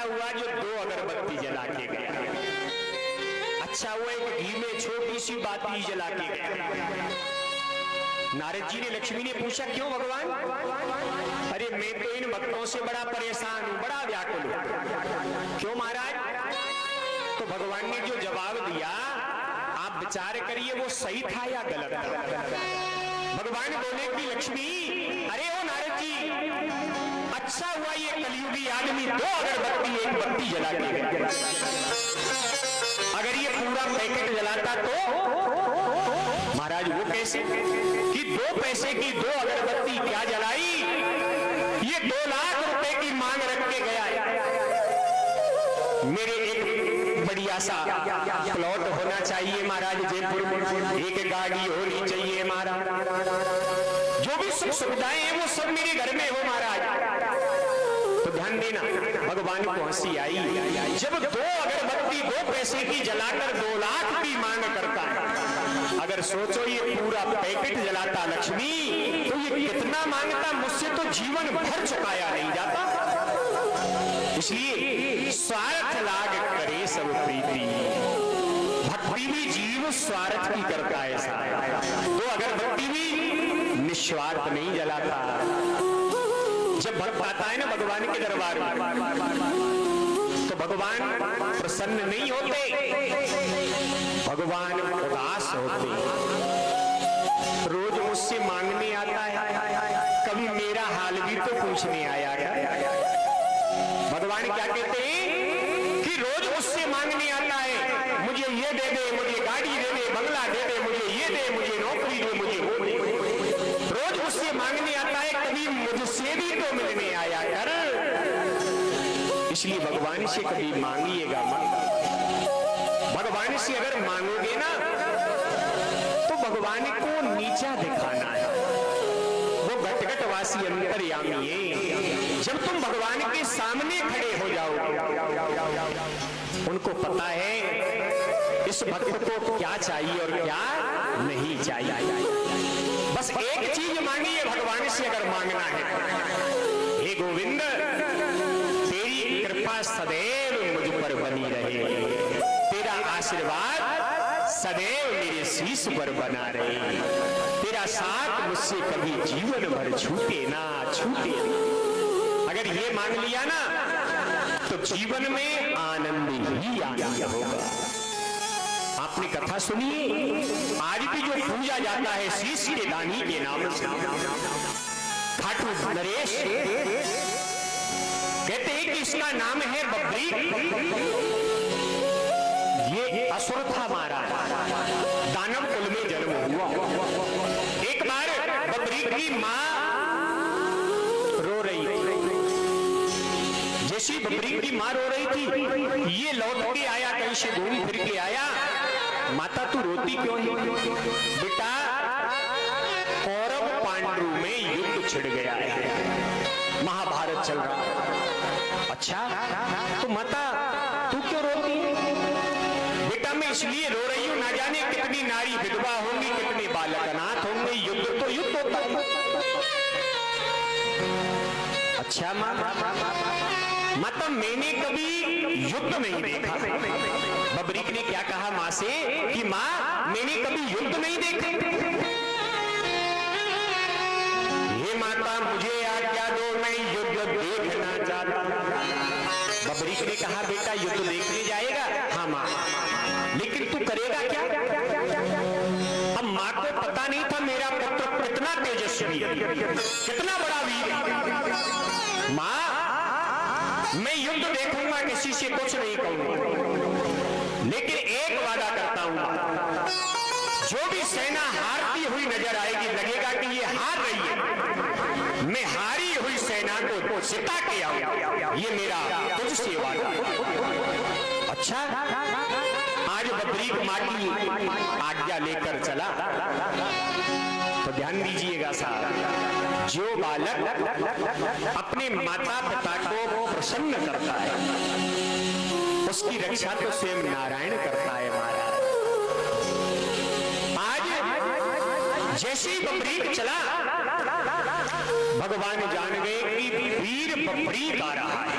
हुआ जो दो अगरबत्ती जला के गया। अच्छा हुआ एक घी में छोटी सी बाती जला के गया। नारद जी ने लक्ष्मी ने पूछा क्यों भगवान? अरे मैं तो इन भक्तों से बड़ा परेशान हूं, बड़ा व्याकुल हूं। क्यों महाराज? तो भगवान ने जो जवाब दिया आप विचार करिए वो सही था या गलत था। भगवान बोले कि लक्ष्मी, अरे ओ नारद जी, अच्छा हुआ ये कलयुगी आदमी दो अगरबत्ती एक बत्ती जला के गया। अगर ये पूरा पैकेट जलाता तो महाराज वो कैसे कि 2 पैसे की 2 अगरबत्ती क्या जलाई, ये 2 लाख रुपए की मांग रख के गया है। मेरे एक बढ़िया सा प्लॉट होना चाहिए महाराज जयपुर में, एक गाड़ी होनी चाहिए महाराज, जो भी सुख सुविधाएं हैं वो सब मेरे घर में हो महाराज। तो ध्यान देना, भगवान को हंसी आई जब 2 अगरबत्ती 2 पैसे की जलाकर 2 लाख की मांग करता है। अगर सोचो ये पूरा पैकेट जलाता लक्ष्मी तो ये कितना मांगता, मुझसे तो जीवन भर चुकाया नहीं जाता। इसलिए स्वार्थ लाग करे सब प्रीति, भक्ति भी जीव स्वार्थ की करता है ऐसा। तो अगरबत्ती भी निस्वार्थ नहीं जलाता। जब भक्त आता है ना भगवान के दरबार में तो भगवान प्रसन्न नहीं होते, भगवान उदास होते। रोज मुझसे मांगने आता है, कभी मेरा हाल भी तो पूछने आया क्या? भगवान क्या कहते हैं कि रोज मुझसे मांगने आता है, मुझे ये दे दे, मुझे गाड़ी दे दे, बंगला दे दे, मुझे ये दे, मुझे नौकरी दे, मुझे वो दे। रोज मुझसे मांगने आता है, कभी मुझसे भी तो मिलने आया कर। इसलिए भगवान से कभी मांगिएगा मत। भगवान से अगर मांगोगे ना तो भगवान को नीचा दिखाना है। वो घटघटवासी अंतर्यामी है। जब तुम भगवान के सामने खड़े हो जाओगे, उनको पता है इस भक्त को क्या चाहिए और क्या नहीं चाहिए। बस एक चीज मांगिए भगवान से अगर मांगना है, हे गोविंद तेरी कृपा सदैव मुझ पर बनी रहे, तेरा आशीर्वाद सदैव मेरे शीश पर बना रहे, तेरा साथ मुझसे कभी जीवन भर छूटे ना छूटे। अगर ये मांग लिया ना तो जीवन में आनंद ही आनंद होगा। आपने कथा सुनिए, आज भी जो पूजा जाता है शीश के दानी के नाम से, खाटू नरेश कहते हैं कि इसका नाम है बबरी। ये असुर था मारा, दानव कुल में जन्म हुआ। एक बार बबरी की मां रो रही थी। जैसी बबरी की मां रो रही थी, ये लौट के आया, कहीं से घूम फिर के आया। माता तू रोती क्यों है? बेटा कौरव पांडु में युद्ध छिड़ गया है, महाभारत चल रहा है। अच्छा तो माता तू क्यों रोती है? बेटा मैं इसलिए रो रही हूं, ना जाने कितनी नारी विधवा होंगी, कितने बालक अनाथ होंगे, युद्ध तो युद्ध होता है। अच्छा माता मैंने कभी युद्ध नहीं देखा। बबरीक ने क्या कहा मां से कि मां मैंने कभी युद्ध नहीं देखा। हे माता मुझे आज्ञा दो, मैं युद्ध देखना चाहता हूं। बबरीक ने कहा बेटा युद्ध देखने जाएगा? हाँ मां, लेकिन तू करेगा क्या? अब मां को पता नहीं था मेरा पुत्र कितना तेजस्वी है, कितना बड़ा वीर है। मां मैं युद्ध देखूंगा, किसी से कुछ नहीं कहूंगा, लेकिन एक वादा करता हूं, जो भी सेना हारती हुई नजर आएगी, लगेगा कि ये हार रही है, मैं हारी हुई सेना को जिता के आऊंगा, ये मेरा तुझसे वादा। अच्छा आज बबरीक मां की आज्ञा लेकर चला। तो ध्यान दीजिएगा साहब, जो बालक अपने माता पिता को प्रसन्न करता है उसकी रक्षा तो स्वयं नारायण करता है महाराज। आज जैसे ही बबरीक चला, भगवान जान गए कि वीर बबरीक आ रहा है।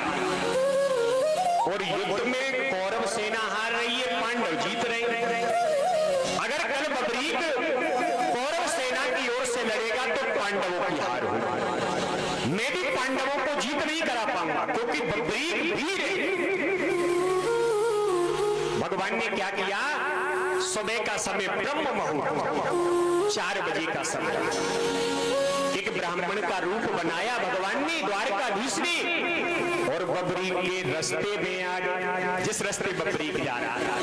और युद्ध में कौरव सेना हार रही है, पांडव जीत रहे हैं। अगर कल बबरीक कौरव सेना की ओर से लड़ेगा तो पांडवों की हार होगी। मैं भी पांडवों को जीत नहीं करा पाऊंगा, क्योंकि बबरीक वीर है। भगवान ने क्या किया, सुबह का समय ब्रह्म मुहूर्त 4 बजे का समय, एक ब्राह्मण का रूप बनाया भगवान ने द्वारकाधीश ने, और बबरीक के रास्ते में आ गया, जिस रास्ते बबरीक जा रहा था।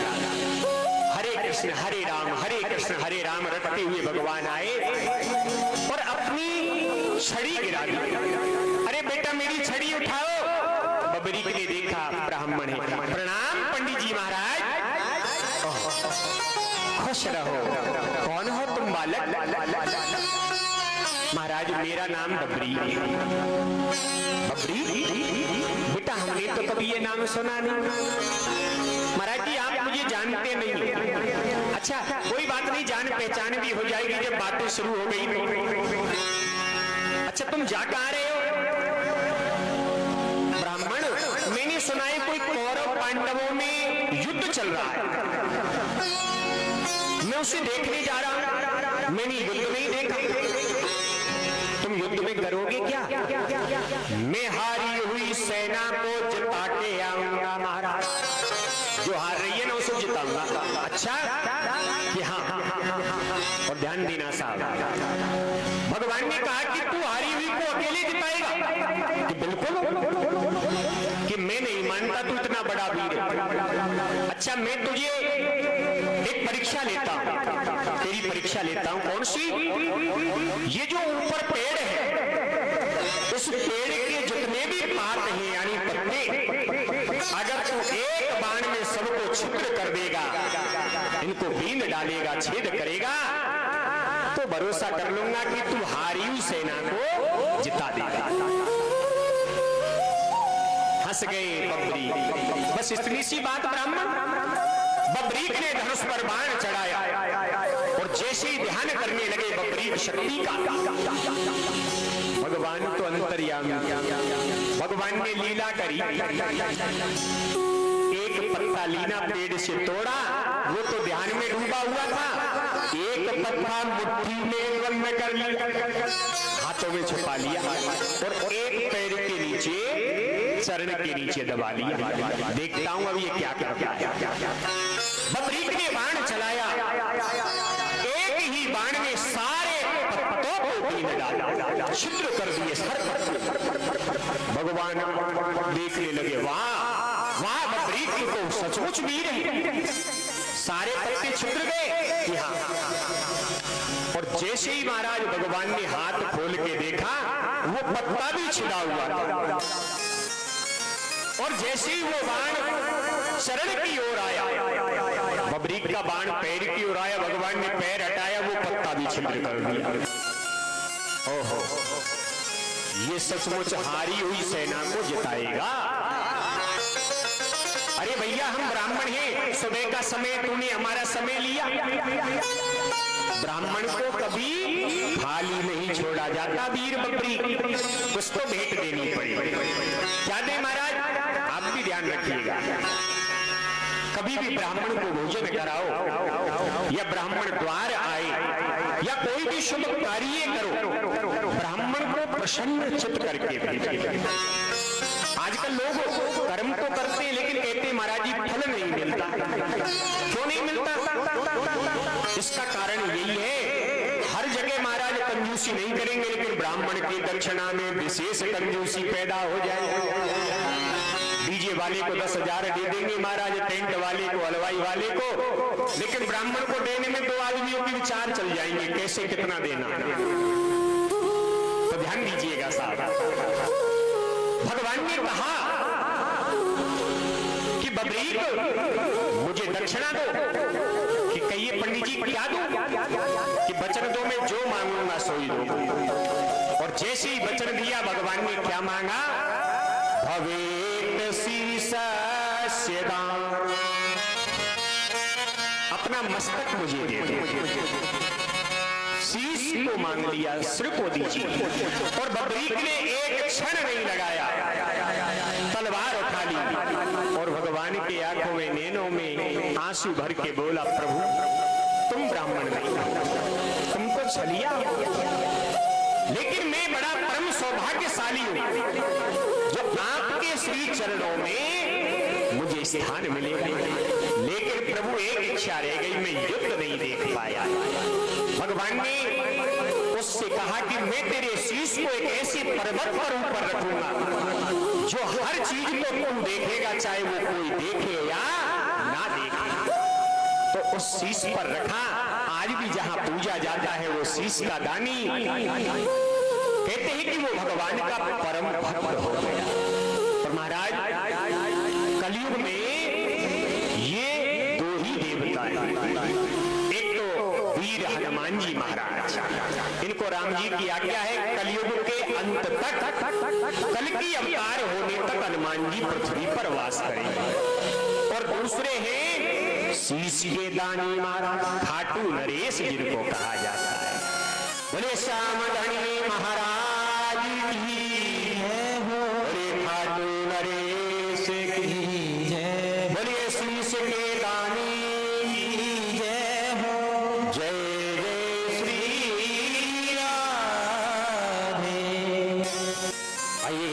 हरे कृष्ण हरे राम रटते हुए भगवान आए और अपनी छड़ी गिरा दी। अरे बेटा मेरी छड़ी उठाओ। बबरीक ने देखा ब्राह्मण है। प्रणाम पंडित जी महाराज। खुश रहो। कौन हो तुम बालक? महाराज मेरा नाम बबरी है। बबरी? बेटा हमने तो कभी ये नाम सुना नहीं। महाराज जी आप मुझे जानते नहीं। अच्छा कोई बात नहीं, जान पहचान भी हो जाएगी जब बातें शुरू हो गई तो। अच्छा तुम जा कहां रहे हो? ब्राह्मण मैंने सुना है कोई कौरव पांडवों में युद्ध चल रहा है, मैं उसे देखने जा रहा हूं। मैंने युद्ध नहीं देखा। तुम युद्ध में करोगे क्या? मैं हारी हुई सेना को जिता के आऊंगा महाराज। जो हार रही है ना उसे जिताऊंगा। अच्छा कि हाँ, और ध्यान देना साहब, भगवान ने कहा कि तू हारी हुई को अकेले जिताएगा? कि बिल्कुल, कि मैं नहीं मानता तू इतना बड़ा वीर है। अच्छा मैं तुझे एक परीक्षा लेता हूं, तेरी परीक्षा लेता हूं। कौन सी? ये जो ऊपर पेड़ है, इस पेड़ के जितने भी पात हैं यानी पत्ते, अगर तू एक बाण में सबको छिद्र कर देगा, इनको बीन डालेगा, छेद करेगा, तो भरोसा कर लूंगा कि तू हारी हुई सेना को जिता देगा। हंस गए बबरी। बस इतनी सी बात ब्राह्मण। बबरीक ने धनुष पर बाण चढ़ाया और जैसे ही ध्यान करने लगे बबरीक शक्ति का, भगवान तो अंतर्यामी, भगवान ने लीला करी। एक पत्ता लीना पेड़ से तोड़ा, वो तो ध्यान में डूबा हुआ था। एक पत्ता मुट्ठी में बंद कर लिया, हाथों में छुपा लिया, और एक पैर के नीचे, चरण के नीचे दबा लिया। देखता हूं अब ये क्या करता है। बबरीक ने बाण चलाया, एक ही बाण में सारे पत्तों को बीन डाला, छिद्र कर दिए सर पर। भगवान देखने लगे, वाह वाह बबरीक तो सचमुच वीर है। सारे पत्ते छिद्र गए। और जैसे ही महाराज भगवान ने हाथ खोल के देखा, वो पत्ता भी छिड़ा हुआ था। और जैसे ही वो बाण चरण की ओर आया, बबरीक का बाण पैर की ओर आया, भगवान ने पैर हटाया, वो पत्ता भी छिद्र कर दिया। ओहो, ये सचमुच हारी हुई सेना को जिताएगा। अरे भैया हम ब्राह्मण हैं, सुबह का समय तूने हमारा समय लिया। ब्राह्मण को कभी खाली नहीं छोड़ा जाता वीर बबरी, कुछ तो भेंट देनी पड़ेगी। क्या दे महाराज? आप भी ध्यान रखिएगा, कभी भी ब्राह्मण को भोजन कराओ या ब्राह्मण द्वार आए या कोई भी शुभ कार्य करो, ब्राह्मण को प्रसन्न चित्त करके भेजिए। आजकल लोग कर्म तो करते हैं लेकिन कहते महाराज जी फल नहीं मिलता। क्यों नहीं मिलता? इसका कारण यही है, हर जगह महाराज कंजूसी नहीं करेंगे, लेकिन ब्राह्मण की दक्षिणा में विशेष कंजूसी पैदा हो जाए। डीजे वाले को 10,000 दे देंगे महाराज, टेंट वाले को, हलवाई वाले को, लेकिन ब्राह्मण को देने में 2 आदमियों के विचार चल जाएंगे, कैसे कितना देना। तो ध्यान दीजिएगा साहब, भगवान ने कहा कि बबरीक मुझे दक्षिणा दो। कि कहिए पंडित जी क्या दो? कि वचन दो, मैं जो मांगूंगा सोई दो। और जैसे ही वचन दिया, भगवान ने क्या मांगा? भवेत शीर्ष दान, अपना मस्तक मुझे दे दो। शीश को मांग लिया, सिर को दीजिए। और बबरीक ने एक क्षण नहीं लगाया, तलवार उठा ली और आंखों में नैनों में आंसू भर के बोला, प्रभु तुम ब्राह्मण नहीं, तुम तो छलिया, लेकिन मैं बड़ा परम सौभाग्यशाली हूं जो आपके श्री चरणों में मुझे स्थान मिलेगा। लेकिन प्रभु एक इच्छा रह गई, मैं युद्ध नहीं देख पाया। भगवान ने उससे कहा कि मैं तेरे शीश को एक ऐसे पर्वत पर ऊपर रखूंगा जो हर चीज को तुम देखेगा, चाहे वो कोई देखे या ना देखे। तो उस शीश पर रखा। आज भी जहां पूजा जाता है वो शीश का दानी कहते हैं कि वो भगवान का परम भक्त हो गया। और महाराज कलयुग में ये दो ही देवता हैं, एक तो वीर हनुमान जी महाराज, इनको राम जी की आज्ञा है कलयुग के अंत तक, कल की अवतार होने तक हनुमान जी पृथ्वी पर वास करेंगे। और दूसरे हैं शीश के दानी महाराज, खाटू नरेश जिनको कहा जाता है। बोले श्याम धनी महाराज की जय हो, बोले खाटू नरेश की जय, बोले शीश के दानी की जय हो, जय जय श्री राधे। आइए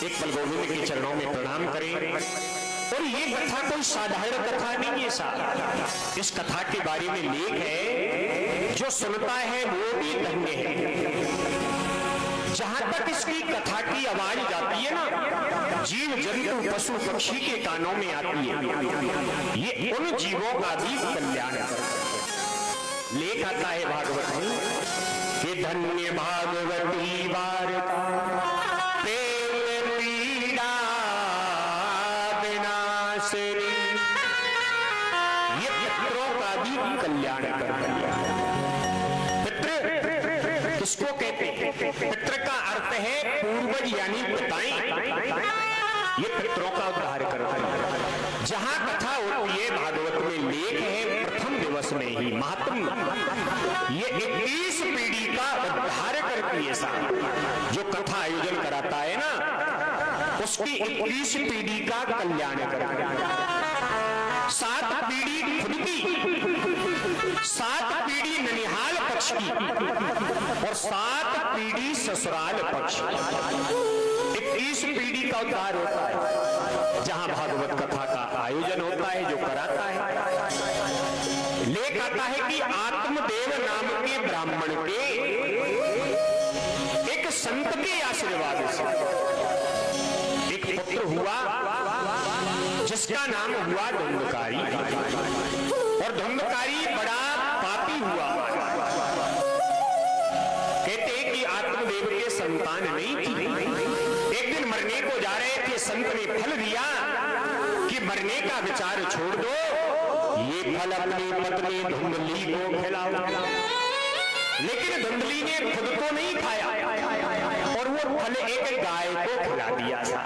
एक पल गोविंद के चरणों में प्रणाम करें। और ये कथा कोई साधारण कथा नहीं है साहब, इस कथा के बारे में लेख है, जो सुनता है वो भी धन्य है। जहां तक इसकी कथा की आवाज जाती है ना, जीव जंतु पशु पक्षी के कानों में आती है, ये उन जीवों का भी कल्याण करता है। लेख आता है भागवत में कि धन्य भागवती वार्ता ये पितरों का भी कल्याण करता है। पितृ किसको कहते हैं? पितृ का अर्थ है पूर्वज यानी पिताएं, ये पितरों का उद्धार करता है। जहां कथा होती है भागवत में लेख है प्रथम दिवस में ही महात्म ये 21 पीढ़ी का उद्धार करती है। साहब जो कथा आयोजन कराता है ना, उसकी 21 पीढ़ी का कल्याण करता है। 7 पीढ़ी खुद की, 7 पीढ़ी ननिहाल पक्ष की और 7 पीढ़ी ससुराल पक्ष की, 21 पीढ़ी का उद्धार होता है। जहां भागवत कथा का आयोजन होता है, जो कराता है, लेख आता है कि आत्मदेव नाम के ब्राह्मण के एक संत के आशीर्वाद से एक पुत्र हुआ जिसका नाम हुआ धुंधकारी। और धुंधकारी बड़ा पापी हुआ। कहते हैं कि आत्मदेव के संतान नहीं थी। एक दिन मरने को जा रहे थे, संत ने फल दिया कि मरने का विचार छोड़ दो, ये फल अपनी पत्नी धुंधली को खिलाओ। लेकिन धुंधली ने खुद तो नहीं खाया और वो फल एक गाय को खिला दिया था।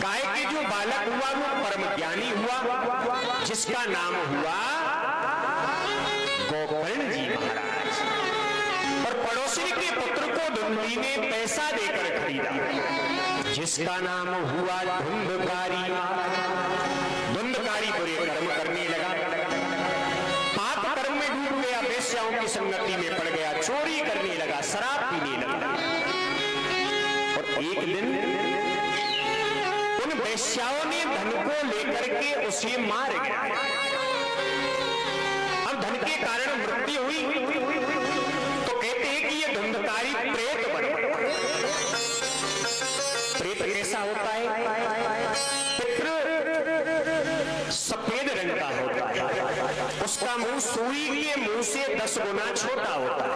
गाय के जो बालक हुआ वो परम ज्ञानी हुआ, जिसका नाम हुआ गोकर्ण जी महाराज। और पड़ोसी के पुत्र को धुंधली ने पैसा देकर खरीदा, जिसका नाम हुआ धुंधकारी। धुंधकारी बुरे कर्म करने लगा, पाप कर्म में डूब गया, वेश्याओं की संगति में पड़ गया, चोरी करने लगा, शराब पीने लगा। और एक दिन उन वेश्याओं ने धन को लेकर के उसे मार गया। अब धन के कारण मृत्यु हुई तो कहते हैं कि ये धुंधकारी प्रेत बन गया। प्रेत कैसा होता है? पितृ सफेद रंग का होता है, उसका मुंह सुई के मुंह से 10 गुना छोटा होता है,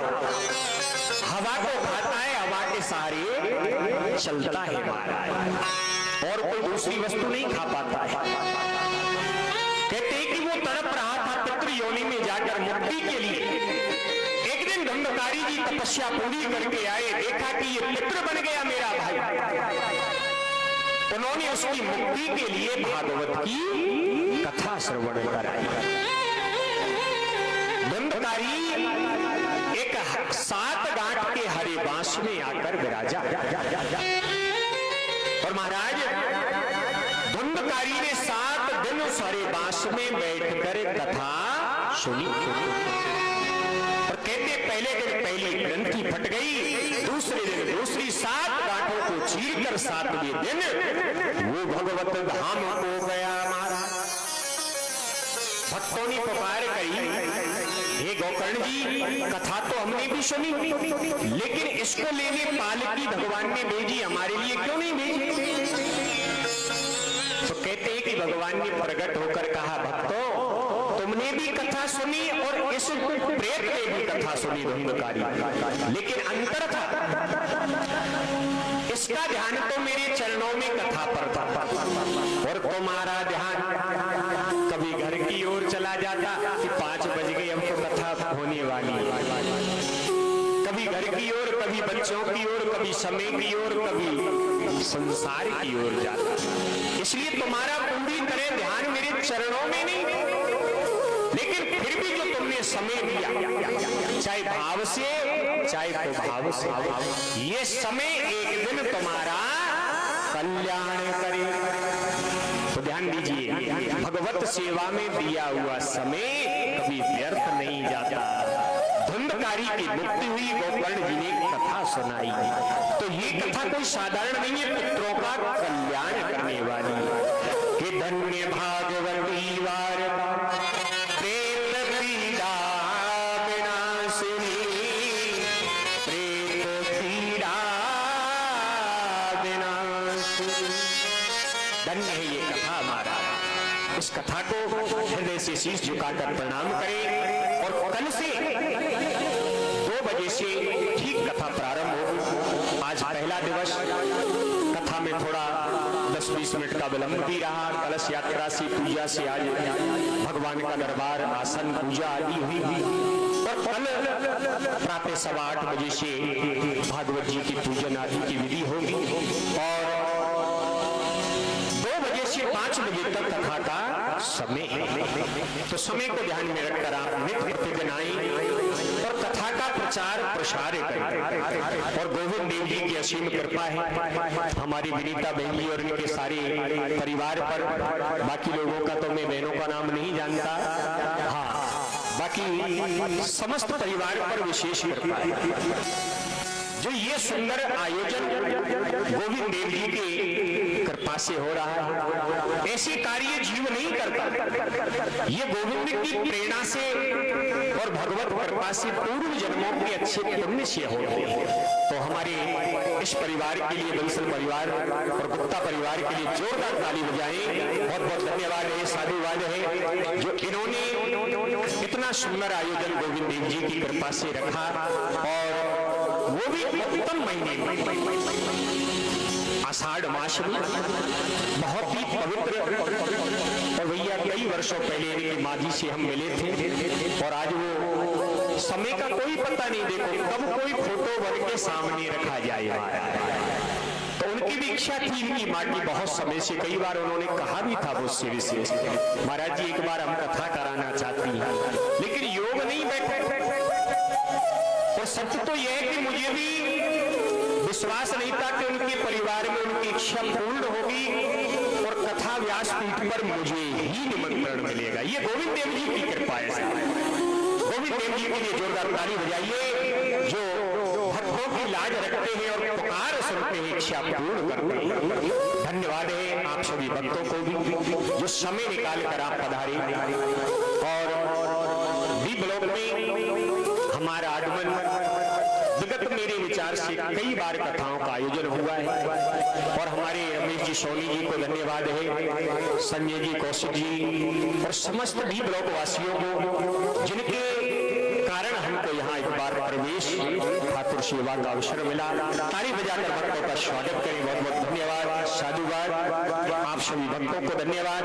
हवा को खाता है, हवा के सहारे चलता है महाराज, और कोई दूसरी वस्तु नहीं खा पाता है। कहते हैं कि वो तड़प रहा था पितृ योनि में जाकर मुक्ति के लिए। एक दिन धुंधकारी जी तपस्या पूरी करके आए, देखा कि ये पितृ बन गया मेरा भाई। उन्होंने उसकी मुक्ति के लिए भागवत की कथा श्रवण कराई। धुंधकारी एक 7 गांठ के हरे बांस में आकर विराजा। और महाराज धुंध धुंधकारी ने 7 दिन सारे बांस में बैठकर कथा सुनी। और कहते पहले दिन पहली ग्रंथि फट गई, दूसरे दिन दूसरी, 7 गांठों को चीरकर 7वें दिन वो भगवत धाम को गया हमारा। भक्तों ने पुकार करी, हे गोकर्ण जी, कथा तो हमने भी सुनी, लेकिन इसको लेने पालकी भगवान ने भेजी, हमारे लिए क्यों नहीं भेजी? तो कहते हैं कि भगवान ने प्रकट होकर कहा, भक्तों तुमने भी कथा सुनी और इस प्रेत ने भी कथा सुनी धुंधकारी, लेकिन अंतर था, इसका ध्यान तो मेरे चरणों में कथा पर था और तुम्हारा ध्यान कभी घर की ओर चला जाता कि 5 बज गए अब तो कथा होने वाली, कभी घर की ओर, कभी बच्चों की ओर, कभी समय की ओर, कभी संसार की ओर जाता। इसलिए तुम्हारा पूरी तरह ध्यान मेरे चरणों में नहीं, लेकिन फिर भी जो तुमने समय दिया, चाहे भाव से चाहे कुभाव से, ये समय एक दिन तुम्हारा कल्याण करे। तो ध्यान दीजिए, भगवत सेवा में दिया हुआ समय कभी व्यर्थ नहीं जाता। धुंधकारी की मुक्ति हुई, गोकर्ण जी ने कथा सुनाई, तो ये कथा कोई साधारण नहीं है, पुत्रों का कल्याण करने वाली। कि धन्य भागवती वार्ता प्रेत पीड़ा विनाशिनी, प्रेत पीड़ा विनाशिनी। धन्य है ये कथा हमारा। इस कथा को हृदय से शीश झुकाकर प्रणाम करें और कल से 2 बजे से ठीक कथा प्रारंभ होगी। आज पहला दिवस, कथा में थोड़ा 10-20 मिनट का विलंब भी रहा। कलश यात्रा से, पूजा से आज भगवान का दरबार, आसन, पूजा आदि हुई और कल प्रातः 8:15 बजे से भागवत जी की पूजन आदि की विधि होगी और 2 बजे से 5 बजे तक कथा का समय। तो समय को ध्यान में रखकर आप नित्य प्रतिदिन आएं और कथा का प्रचार प्रसार करें। और गोविंद देव जी की असीम कृपा है हमारी विनीता बहन जी और इनके सारे परिवार पर। बाकी लोगों का तो मैं बहनों का नाम नहीं जानता, हाँ बाकी समस्त परिवार पर विशेष कृपा है। जो ये सुंदर आयोजन गोविंद देव जी के कृपा से हो रहा है, ऐसे कार्य जीव नहीं करता, ये गोविंद की प्रेरणा से और भगवत कृपा से पूर्व जन्मों के अच्छे पुण्य से हो रहे हैं। तो हमारे इस परिवार के लिए, बंसल परिवार और गुप्ता परिवार के लिए जोरदार ताली बजाएं। बहुत बहुत धन्यवाद है, साधुवाद है जो इन्होंने इतना सुंदर आयोजन गोविंद देव जी की कृपा से रखा और वो भी उत्तम महीने में, आषाढ़ मास में, बहुत ही पवित्र। और भैया कई वर्षों पहले इनकी माँ से हम मिले थे और आज वो समय का कोई पता नहीं, देखो कब कोई फोटो बन के सामने रखा जाए। तो उनकी भी इच्छा थी, इनकी माँ की बहुत समय से, कई बार उन्होंने कहा भी था मुझसे विशेष, महाराज जी एक बार हम कथा कराना चाहती हैं, लेकिन योग नहीं बैठे। और सत्य तो यह है कि मुझे भी विश्वास नहीं था कि उनके परिवार में उनकी इच्छा पूर्ण होगी और कथा व्यासपीठ पर मुझे ही निमंत्रण मिलेगा। ये गोविंद देव जी की कृपा है। गोविंद देव जी के लिए जोरदार ताली बजाइए, जो भक्तों की लाज रखते हैं और पुकार सुनते हैं, इच्छा पूर्ण करते हैं। धन्यवाद है आप सभी भक्तों को भी जो समय निकाल कर आप पधारे। और बी ब्लॉक में हमारा आगमन विगत मेरे विचार से कई बार कथाओं का आयोजन हुआ है और हमारे रमेश जी सोनी जी को धन्यवाद है, संजय जी, कौशिक जी और समस्त भी ब्लॉक वासियों को जिनके कारण हमको यहाँ एक बार प्रवेश ठाकुर सेवा का अवसर मिला। ताली बजाकर भक्तों का स्वागत करें। बहुत बहुत धन्यवाद, साधुवाद, आप सभी भक्तों को धन्यवाद,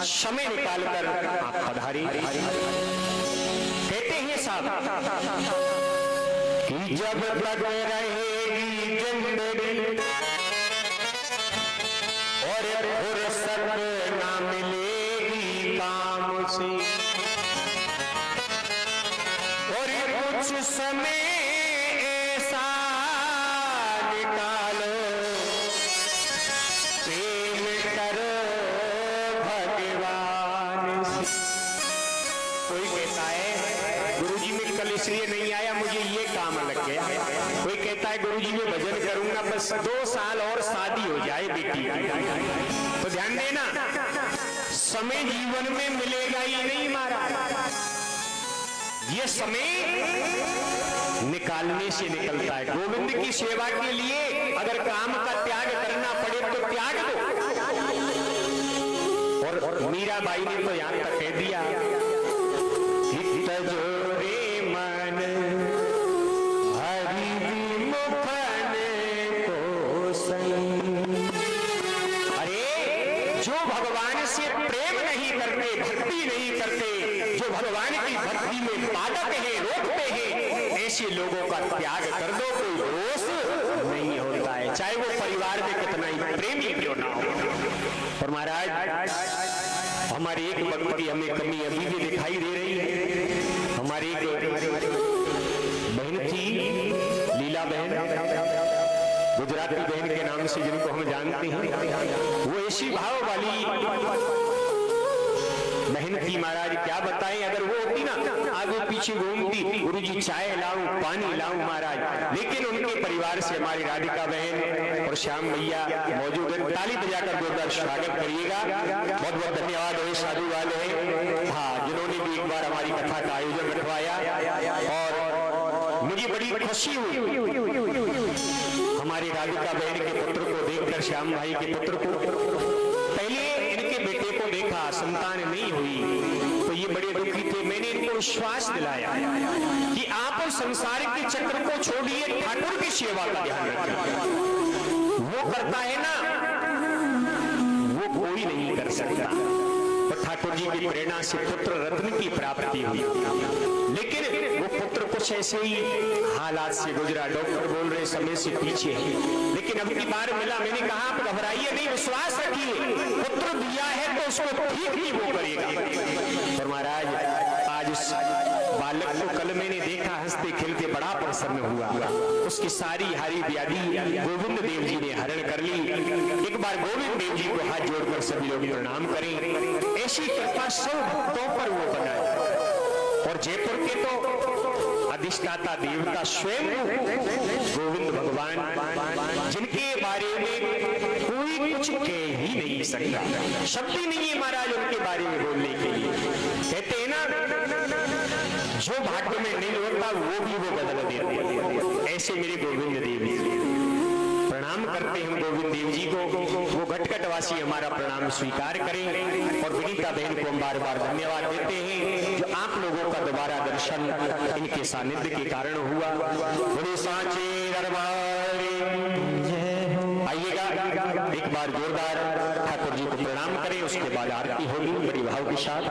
समय निकालकर आप पधारे। कहते हैं साहब कि जब तक रहेगी जिंदगी और फुर्सत ना मिलेगी काम से, और कुछ समय ऐसा निकालो प्रेम कर इसलिए नहीं आया, मुझे ये काम लग गया। कोई कहता है गुरुजी मैं भजन करूंगा, बस 2 साल और शादी हो जाए बेटी की। तो ध्यान देना, समय जीवन में मिलेगा ही नहीं महाराज, ये समय निकालने से निकलता है। गोविंद की सेवा के लिए अगर काम का त्याग करना पड़े तो त्याग दो। और मीराबाई ने तो यहां तक कह दिया, जोरे मन हरि विमुखन को संग। अरे जो भगवान से प्रेम नहीं करते, भक्ति नहीं करते, जो भगवान की भक्ति में बाधक है, रोकते हैं, ऐसे लोगों का त्याग कर दो, कोई दोष नहीं होता है, चाहे वो परिवार में कितना ही प्रेमी क्यों ना हो। और महाराज हमारी एक भक्त की हमें कमी अभी भी दिखाई दे रही है। हमारी एक बहन थी, लीला बहन, गुजराती बहन के नाम से जिनको हम जानते हैं, वो ऐसी भाव वाली बहन थी महाराज, क्या बताएं। अगर वो होती ना, आगे पीछे घूमती, गुरुजी चाय लाऊं, पानी लाऊं महाराज। लेकिन उनके परिवार से हमारी राधिका बहन और श्याम भैया मौजूद है, ताली बजाकर जोरदार स्वागत करिएगा। बहुत बहुत धन्यवाद है साधु वाले, हाँ, जिन्होंने भी एक बार हमारी कथा का आयोजन रखवाया। और मुझे बड़ी खुशी हुई हमारी राधिका बहन के पुत्र को देखकर, श्याम भाई के पुत्र को। पहले इनके बेटे को देखा, संतान नहीं हुई, तो ये बड़े दुखी थे। मैंने इनको विश्वास दिलाया कि आप संसार के चक्र को छोड़िए, ठाकुर की सेवा का ध्यान रखिए। वो करता है ना, वो कोई नहीं कर सकता। तो ठाकुर जी की प्रेरणा से पुत्र रत्न की प्राप्ति हुई, लेकिन वो पुत्र कुछ ऐसे ही हालात से गुजरा। डॉक्टर बोल रहे समय से पीछे है, लेकिन अब की बार मिला। मैंने कहा आप घबराइए नहीं, विश्वास रखिए, पुत्र दिया है तो उसको ठीक ही वो करेगा। और महाराज आज उस बालक को कल मैंने देखा, हंसते खेलते बड़ा प्रसन्न हुआ। उसकी सारी हारी व्याधि गोविंद देव जी ने हरण कर ली। एक बार गोविंद देव जी को हाथ जोड़कर सभी लोग प्रणाम करें। ऐसी कृपा सब भक्तों पर वो बनाए। और जयपुर के तो अधिष्ठाता देवता स्वयं गोविंद भगवान, जिनके बारे में कोई कुछ कह ही नहीं सकता, शब्द ही नहीं है महाराज उनके बारे में बोलने के लिए। कहते हैं ना, जो भाग्य में नहीं होता वो भी वो बदल देते। ऐसे मेरे गोविंद देव जी, प्रणाम करते हैं गोविंद देव जी को। वो घटघट वासी हमारा प्रणाम स्वीकार करें। और विनीता बहन को हम बार बार धन्यवाद देते हैं, जो आप लोगों का दोबारा दर्शन इनके सानिध्य के कारण हुआ। बड़े साचे दरबार आइएगा, एक बार जोरदार ठाकुर जी को प्रणाम करें, उसके बाद आरती होगी बड़ी भाव के साथ।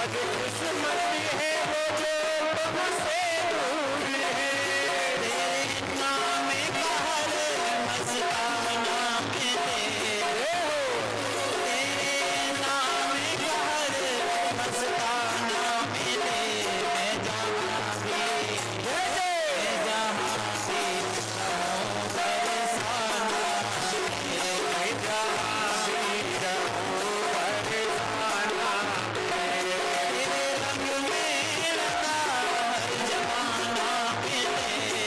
बदकिस्मत है वो जो तुमसे दूर है। तेरे नाम का हर मस्ताना में तेरे हो, तेरे नाम का हर मस्ताना में तेरे, मैं जहाँ भी रहूं बरसाना, मैं जहाँ भी रहूं बरसाना, तेरे रंग में रंगा हर जमाना में तेरे,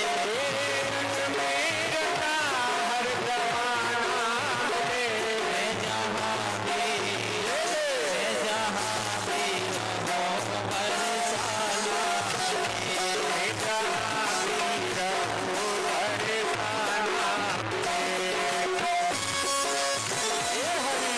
रंग में रंगा हर जमाना में। मैं जहाँ भी रहूं बरसाना, मैं जहाँ भी रहूं बरसाना में। हे हरि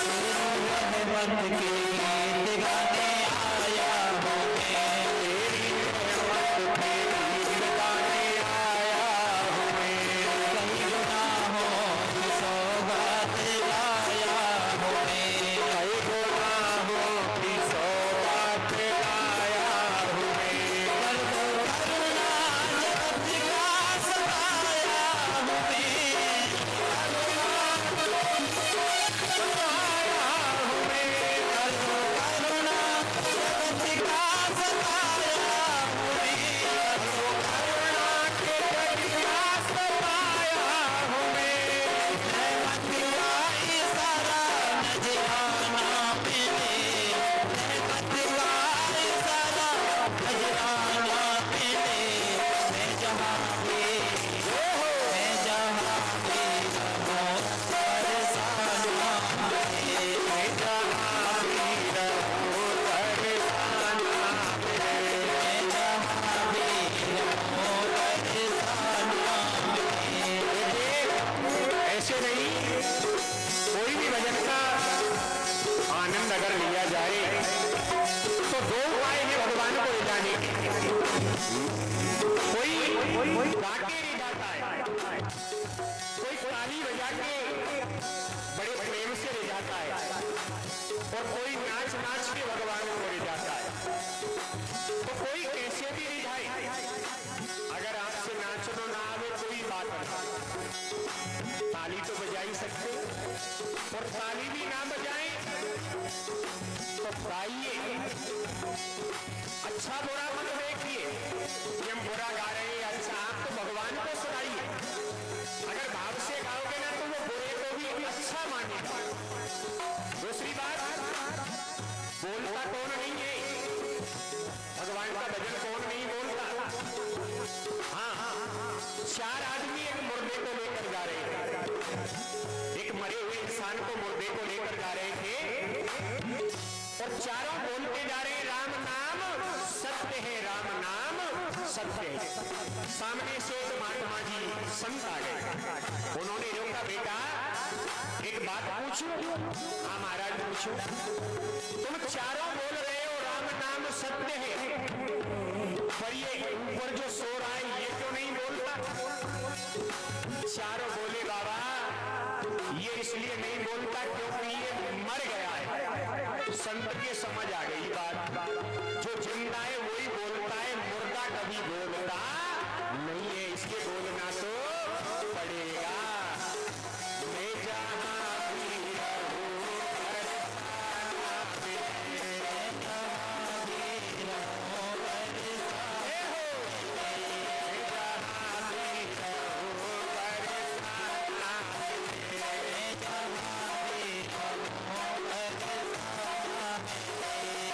रहमत के गीत गाने आया हूँ मैं, तेरी रहमत के गीत गाने आया हूँ मैं। कई गुनाहों की सौगात लाया हूँ मैं, कई गुनाहों की सौगात लाया हूँ मैं। करुणा जगत का सताया हूँ मैं, आया हूँ मैं। करुणा जगत का सताया हूँ मैं, करुणा के जग का सताया हूँ मैं। रहमत का इशारा नजराना मैंने, रहमत का इशारा नजराना मैंने, मैं जहाँ भी रहूं बरसाना में, मैं जहाँ भी रहूं बरसाना में। मैं जहाँ भी रहूं बरसाना देखिए, ऐसे नहीं, कोई भी भजन का आनंद अगर लिया जाए तो दो उपाय है भगवान को रिझाने के। कोई गा के रिझाता है, कोई ताली बजा के बड़े प्रेम से रिझाता है, और कोई नाच नाच के भगवान को रिझाता है। तो कोई कैसे भी रिझाए, अगर आपसे नाचना ना आवे कोई बात नहीं, ताली तो बजा ही सकते, और ताली भी ना बजाए तो गाइए। अच्छा बुरा मत देखिए कि हम बुरा गा रहे हैं, अच्छा आप तो भगवान को सुनाइए। अगर भाव से गाओगे ना तो वो बुरे को भी अच्छा मानेगा। दूसरी बात, बोलता कौन नहीं है, भगवान का भजन कौन नहीं बोलता। हाँ, चार आदमी एक मुर्दे को लेकर जा रहे थे, एक मरे हुए इंसान को मुर्दे को लेकर जा रहे थे, और चारों बोलते जा रहे हैं राम नाम सत्य है, राम नाम सत्य है। सामने से एक महात्मा जी संत आ गए, उन्होंने रोका, बेटा एक बात पूछूं? हाँ महाराज पूछो। तुम चारों बोल रहे हो राम नाम सत्य है, पर ये ऊपर जो सो रहा है ये क्यों नहीं बोलता? चारों बोले बाबा ये इसलिए नहीं बोलता क्योंकि ये मर गया है। संत के समझ आ गई बात, जो जिंदा है वही बोलता है, मुर्दा कभी बोलता नहीं है, इसके बोलना तो पड़ेगा। मैं जहाँ भी रहूं बरसाना में, जहाँ भी रहूं बरसाना में, मैं जहाँ भी रहूं बरसाना में, जहाँ भी रहूं बरसाना में,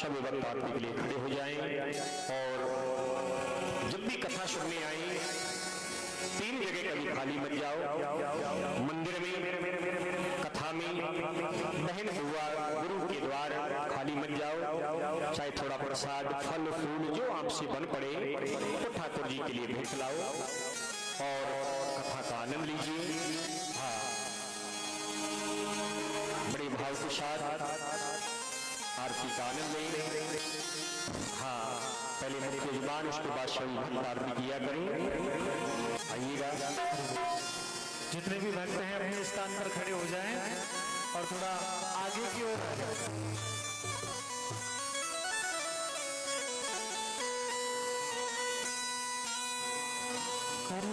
सब वक्त आरती के लिए खड़े हो जाएं और जब भी कथा सुनने आए 3 जगह कभी खाली मत जाओ। मंदिर में, कथा में, बहन बुआ गुरु के द्वार खाली मत जाओ। चाहे थोड़ा प्रसाद, फल फूल जो आपसे बन पड़े तो ठाकुर जी के लिए भेंट लाओ और कथा का आनंद लीजिए। हाँ, बड़े भाव के साथ आरती का आनंद लें। हाँ, पहले मुख्य जुबान, उसके बाद सभी भक्त आरती किया करें। आइएगा, जितने भी भक्त हैं अपने स्थान पर खड़े हो जाएं और थोड़ा आगे की ओर आ जाएं। कर